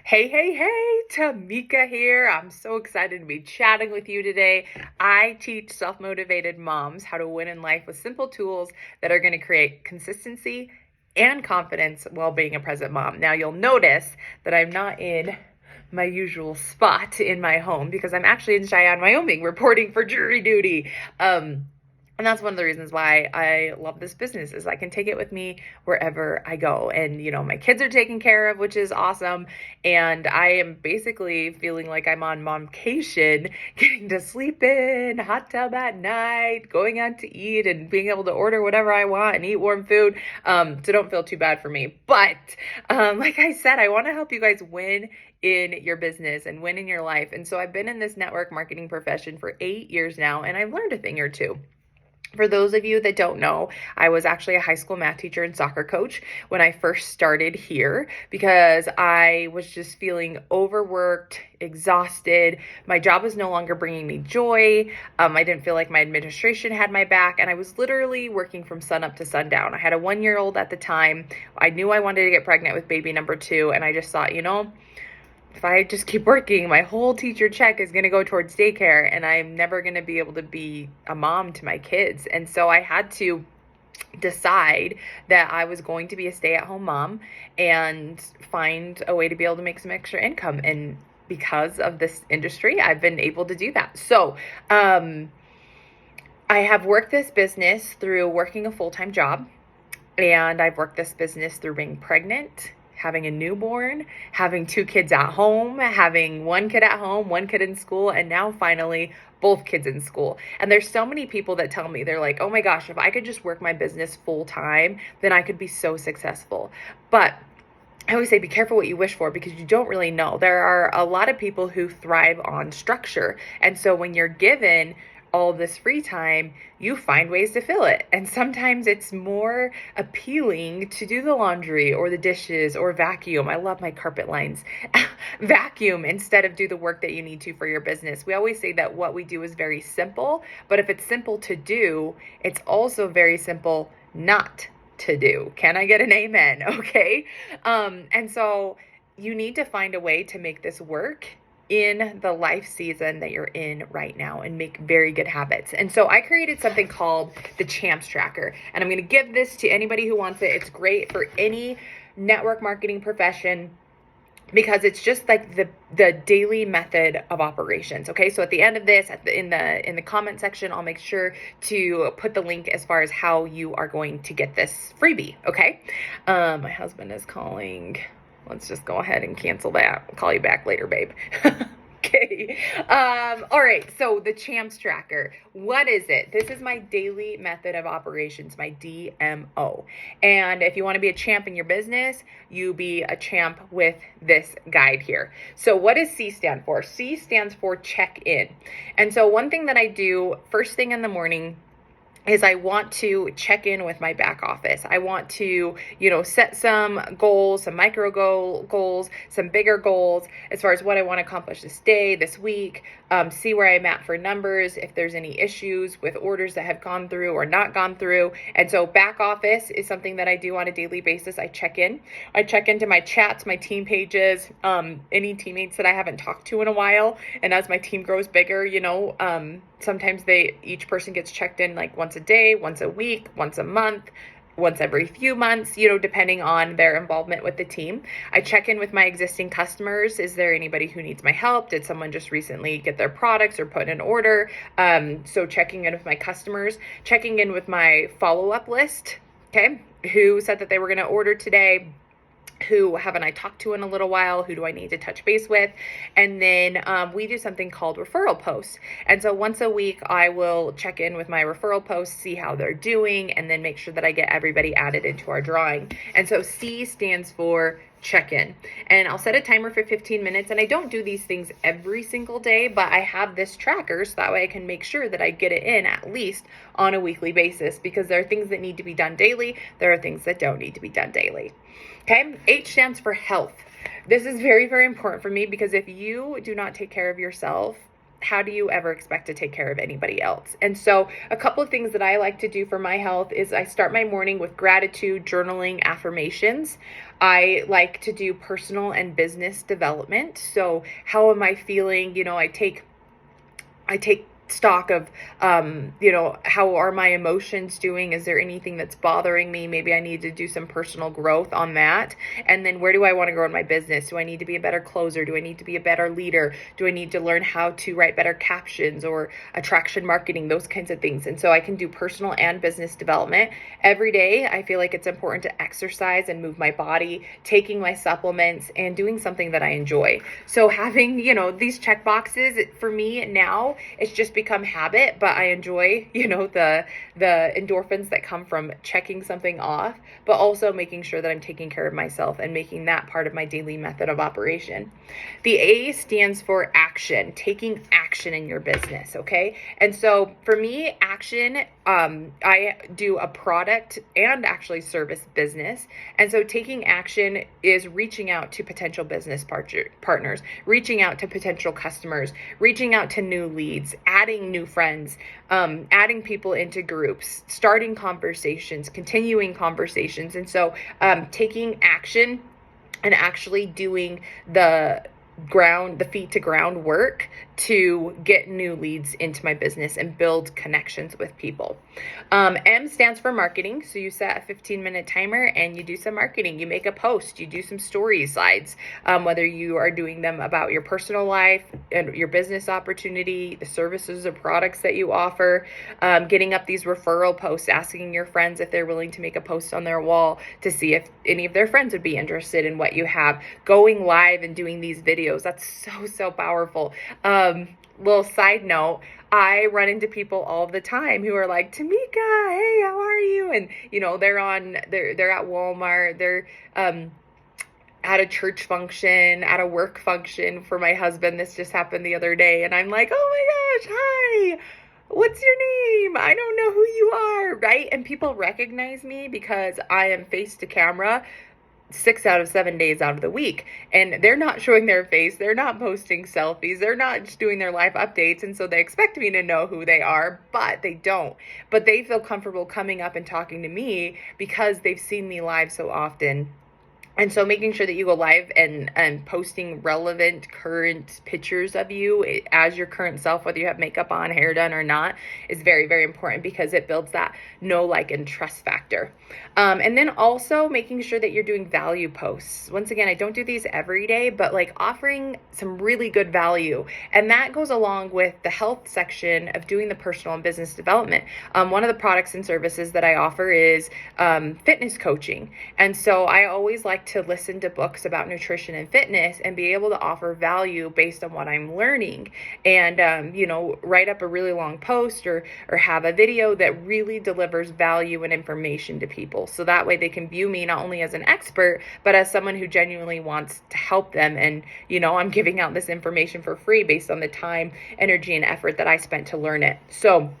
Hey, hey, hey, Tamika here. I'm so excited to be chatting with you today. I teach self motivated moms how to win in life with simple tools that are going to create consistency and confidence while being a present mom. Now, you'll notice that I'm not in my usual spot in my home because I'm actually in Cheyenne, Wyoming, reporting for jury duty. And that's one of the reasons why I love this business is I can take it with me wherever I go. And, my kids are taken care of, which is awesome. And I am basically feeling like I'm on momcation, getting to sleep in, hot tub at night, going out to eat and being able to order whatever I want and eat warm food. So don't feel too bad for me. But like I said, I want to help you guys win in your business and win in your life. And so I've been in this network marketing profession for 8 years now, and I've learned a thing or two. For those of you that don't know, I was actually a high school math teacher and soccer coach when I first started here because I was just feeling overworked, exhausted. My job was no longer bringing me joy. I didn't feel like my administration had my back, and I was literally working from sun up to sundown. I had a 1-year-old at the time. I knew I wanted to get pregnant with baby number 2, and I just thought, if I just keep working, my whole teacher check is going to go towards daycare, and I'm never going to be able to be a mom to my kids. And so I had to decide that I was going to be a stay-at-home mom and find a way to be able to make some extra income. And because of this industry, I've been able to do that. So, I have worked this business through working a full-time job, and I've worked this business through being pregnant, having a newborn, having 2 kids at home, having 1 kid at home, 1 kid in school, and now finally both kids in school. And there's so many people that tell me, they're like, oh my gosh, if I could just work my business full time, then I could be so successful. But I always say be careful what you wish for because you don't really know. There are a lot of people who thrive on structure. And so when you're given all this free time, you find ways to fill it. And sometimes it's more appealing to do the laundry or the dishes or vacuum. I love my carpet lines. Vacuum instead of do the work that you need to for your business. We always say that what we do is very simple, but if it's simple to do, it's also very simple not to do. Can I get an amen? Okay. And so you need to find a way to make this work in the life season that you're in right now and make very good habits. And so I created something called the Champs Tracker, and I'm going to give this to anybody who wants it. It's great for any network marketing profession because it's just like the daily method of operations. Okay, so at the end of this, in the comment section, I'll make sure to put the link as far as how you are going to get this freebie. Okay, my husband is calling. Let's just go ahead and cancel that. I'll call you back later, babe. Okay. All right. So the Champs Tracker, what is it? This is my daily method of operations, my DMO. And if you want to be a champ in your business, you be a champ with this guide here. So what does C stand for? C stands for check in. And so one thing that I do first thing in the morning is I want to check in with my back office. I want to, set some goals, some micro goals, some bigger goals as far as what I want to accomplish this day, this week, see where I'm at for numbers, if there's any issues with orders that have gone through or not gone through. And so back office is something that I do on a daily basis. I check in. I check into my chats, my team pages, any teammates that I haven't talked to in a while. And as my team grows bigger, sometimes each person gets checked in like once a day, once a week, once a month, once every few months, depending on their involvement with the team. I check in with my existing customers. Is there anybody who needs my help? Did someone just recently get their products or put in an order? So checking in with my customers, checking in with my follow-up list. Okay. Who said that they were going to order today? Who haven't I talked to in a little while? Who do I need to touch base with? And then we do something called referral posts. And so once a week, I will check in with my referral posts, see how they're doing, and then make sure that I get everybody added into our drawing. And so C stands for check-in. And I'll set a timer for 15 minutes. And I don't do these things every single day, but I have this tracker so that way I can make sure that I get it in at least on a weekly basis because there are things that need to be done daily. There are things that don't need to be done daily. Okay, H stands for health. This is very, very important for me because if you do not take care of yourself, how do you ever expect to take care of anybody else? And so a couple of things that I like to do for my health is I start my morning with gratitude, journaling, affirmations. I like to do personal and business development. So how am I feeling? I take stock of, how are my emotions doing? Is there anything that's bothering me? Maybe I need to do some personal growth on that. And then where do I want to grow in my business? Do I need to be a better closer? Do I need to be a better leader? Do I need to learn how to write better captions or attraction marketing, those kinds of things? And so I can do personal and business development every day. I feel like it's important to exercise and move my body, taking my supplements and doing something that I enjoy. So having, these check boxes for me now, it's just become habit, but I enjoy, the endorphins that come from checking something off, but also making sure that I'm taking care of myself and making that part of my daily method of operation. The A stands for action, taking action in your business, okay? And so for me, action, I do a product and actually service business. And so taking action is reaching out to potential business partners, reaching out to potential customers, reaching out to new leads, adding new friends, adding people into groups, starting conversations, continuing conversations. And so taking action and actually doing the feet to ground work to get new leads into my business and build connections with people. M stands for marketing. So you set a 15-minute timer and you do some marketing. You make a post, you do some story slides, whether you are doing them about your personal life and your business opportunity, the services or products that you offer, getting up these referral posts, asking your friends if they're willing to make a post on their wall to see if any of their friends would be interested in what you have, going live and doing these videos. That's so powerful. Little side note, I run into people all the time who are like, Tamika, hey, how are you? And, they're at Walmart, they're, at a church function, at a work function for my husband. This just happened the other day. And I'm like, oh my gosh, hi, what's your name? I don't know who you are, right? And people recognize me because I am face to camera 6 out of 7 days out of the week, and they're not showing their face, they're not posting selfies, they're not just doing their life updates, and so they expect me to know who they are, but they don't. But they feel comfortable coming up and talking to me because they've seen me live so often. And so making sure that you go live and posting relevant current pictures of you as your current self, whether you have makeup on, hair done or not, is very, very important because it builds that know, like, and trust factor. And then also making sure that you're doing value posts. Once again, I don't do these every day, but like offering some really good value. And that goes along with the health section of doing the personal and business development. One of the products and services that I offer is fitness coaching. And so I always like to listen to books about nutrition and fitness and be able to offer value based on what I'm learning, and write up a really long post or have a video that really delivers value and information to people, so that way they can view me not only as an expert but as someone who genuinely wants to help them. And I'm giving out this information for free based on the time, energy, and effort that I spent to learn it. So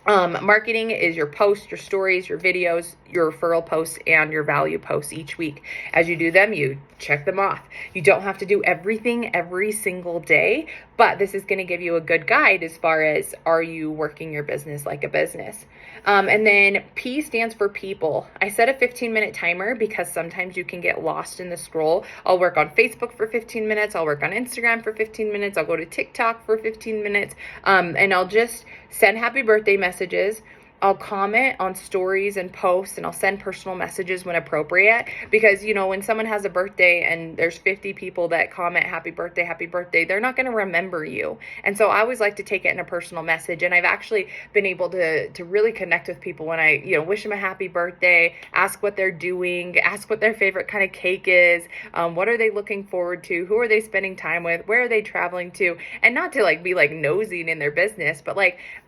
marketing is your posts, your stories, your videos, your referral posts, and your value posts each week. As you do them, you check them off. You don't have to do everything every single day, but this is going to give you a good guide as far as, are you working your business like a business? And then P stands for people. I set a 15-minute timer because sometimes you can get lost in the scroll. I'll work on Facebook for 15 minutes. I'll work on Instagram for 15 minutes. I'll go to TikTok for 15 minutes. And I'll just send happy birthday messages. I'll comment on stories and posts, and I'll send personal messages when appropriate, because, when someone has a birthday and there's 50 people that comment happy birthday, they're not going to remember you. And so I always like to take it in a personal message. And I've actually been able to really connect with people when I, wish them a happy birthday, ask what they're doing, ask what their favorite kind of cake is, what are they looking forward to, who are they spending time with, where are they traveling to, and not to be nosing in their business, but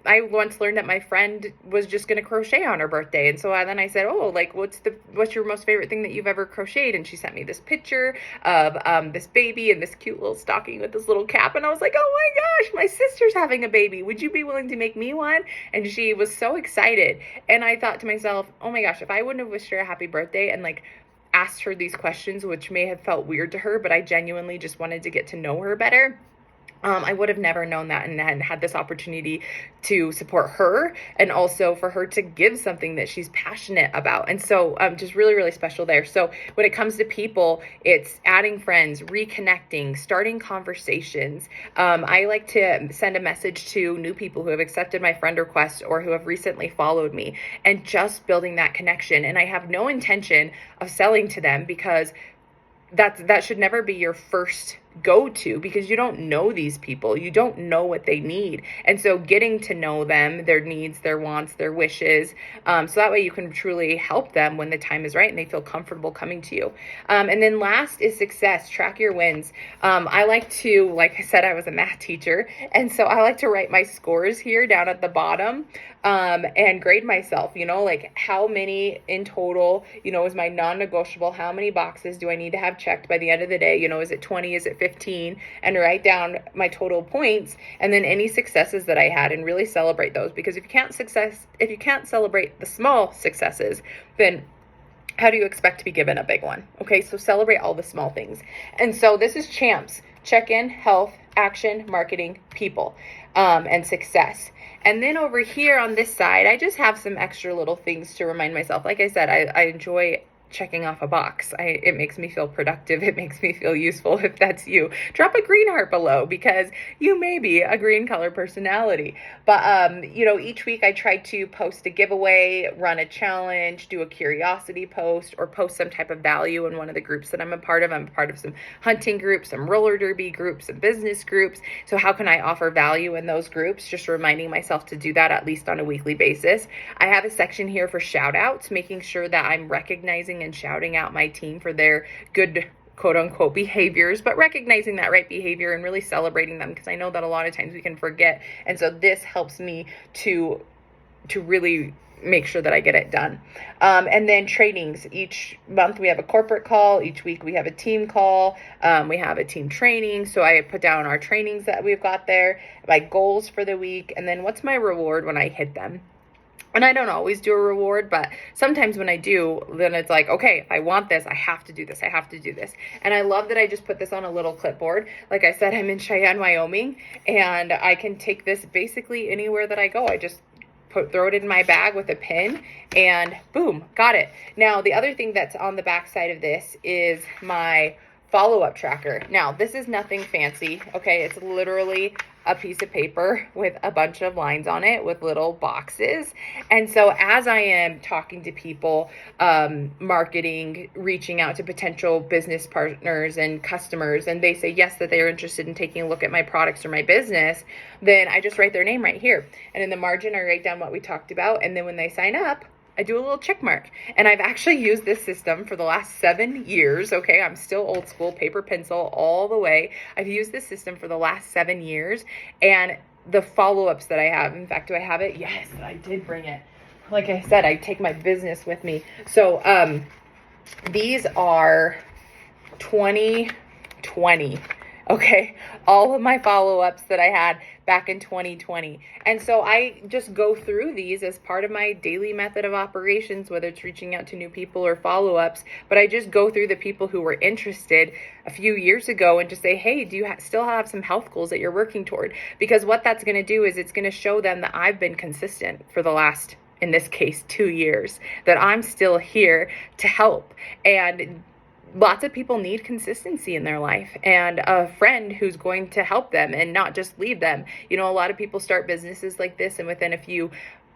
I once learned that my friend was just going to crochet on her birthday. And so then I said, what's your most favorite thing that you've ever crocheted? And she sent me this picture of this baby and this cute little stocking with this little cap. And I was like, oh my gosh, my sister's having a baby. Would you be willing to make me one? And she was so excited. And I thought to myself, oh my gosh, if I wouldn't have wished her a happy birthday and asked her these questions, which may have felt weird to her, but I genuinely just wanted to get to know her better, I would have never known that and had this opportunity to support her, and also for her to give something that she's passionate about. And so just really, really special there. So when it comes to people, it's adding friends, reconnecting, starting conversations. I like to send a message to new people who have accepted my friend request or who have recently followed me, and just building that connection. And I have no intention of selling to them, because that should never be your first go-to, because you don't know these people. You don't know what they need. And so getting to know them, their needs, their wants, their wishes, so that way you can truly help them when the time is right and they feel comfortable coming to you. And then last is success. Track your wins. I like to, like I said, I was a math teacher, and so I like to write my scores here down at the bottom, and grade myself, like how many in total, is my non-negotiable, how many boxes do I need to have checked by the end of the day? Is it 20, is it 15, and write down my total points, and then any successes that I had, and really celebrate those. Because if you can't celebrate the small successes, then how do you expect to be given a big one? Okay, so celebrate all the small things. And so this is CHAMPS: check-in, health, action, marketing, people, and success. And then over here on this side, I just have some extra little things to remind myself. Like I said, I enjoy checking off a box. It makes me feel productive. It makes me feel useful. If that's you, drop a green heart below, because you may be a green color personality. But, each week I try to post a giveaway, run a challenge, do a curiosity post, or post some type of value in one of the groups that I'm a part of. I'm a part of some hunting groups, some roller derby groups, some business groups. So how can I offer value in those groups? Just reminding myself to do that at least on a weekly basis. I have a section here for shout outs, making sure that I'm recognizing and shouting out my team for their good quote unquote behaviors, but recognizing that right behavior and really celebrating them, because I know that a lot of times we can forget. And so this helps me to really make sure that I get it done. And then trainings. Each month we have a corporate call. Each week we have a team call. We have a team training. So I put down our trainings that we've got there, my goals for the week, and then what's my reward when I hit them. And I don't always do a reward, but sometimes when I do, then it's like, okay, if I want this, I have to do this. I have to do this. And I love that I just put this on a little clipboard. Like I said, I'm in Cheyenne, Wyoming, and I can take this basically anywhere that I go. I just throw it in my bag with a pin, and boom, got it. Now, the other thing that's on the back side of this is my follow-up tracker. Now, this is nothing fancy, okay? It's literally a piece of paper with a bunch of lines on it with little boxes. And so as I am talking to people, marketing, reaching out to potential business partners and customers, and they say yes, that they're interested in taking a look at my products or my business, then I just write their name right here. And in the margin, I write down what we talked about. And then when they sign up, I do a little check mark. And I've actually used this system for the last 7 years. Okay, I'm still old school, paper, pencil, all the way. I've used this system for the last 7 years. And the follow-ups that I have, in fact, do I have it? Yes, I did bring it. Like I said, I take my business with me. So these are 2020. Okay, all of my follow-ups that I had back in 2020. And so I just go through these as part of my daily method of operations, whether it's reaching out to new people or follow-ups. But I just go through the people who were interested a few years ago and just say, hey, do you still have some health goals that you're working toward? Because what that's going to do is it's going to show them that I've been consistent for the last, in this case, 2 years, that I'm still here to help. And lots of people need consistency in their life, and a friend who's going to help them and not just leave them. A lot of people start businesses like this, and within a few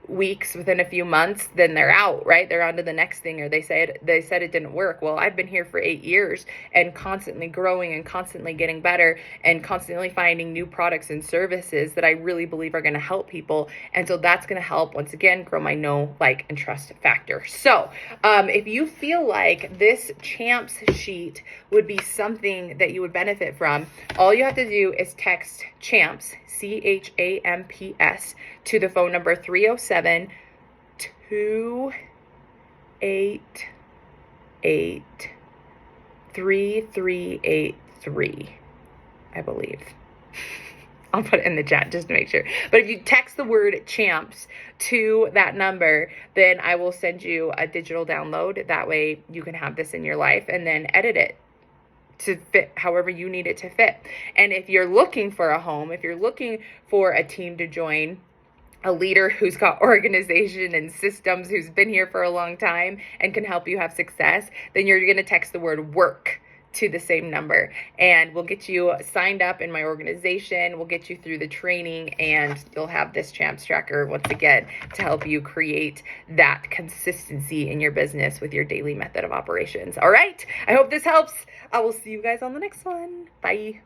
weeks, within a few months, then they're out, right? They're on to the next thing, or they said it didn't work. Well, I've been here for 8 years and constantly growing and constantly getting better and constantly finding new products and services that I really believe are going to help people. And so that's going to help, once again, grow my know, like, and trust factor. So if you feel like this CHAMPS sheet would be something that you would benefit from, all you have to do is text CHAMPS, CHAMPS, to the phone number 307-288-3383, I believe. I'll put it in the chat just to make sure. But if you text the word CHAMPS to that number, then I will send you a digital download. That way you can have this in your life and then edit it to fit however you need it to fit. And if you're looking for a home, if you're looking for a team to join, a leader who's got organization and systems, who's been here for a long time and can help you have success, then you're going to text the word work to the same number, and we'll get you signed up in my organization. We'll get you through the training, and you'll have this Champs Tracker once again to help you create that consistency in your business with your daily method of operations. All right. I hope this helps. I will see you guys on the next one. Bye.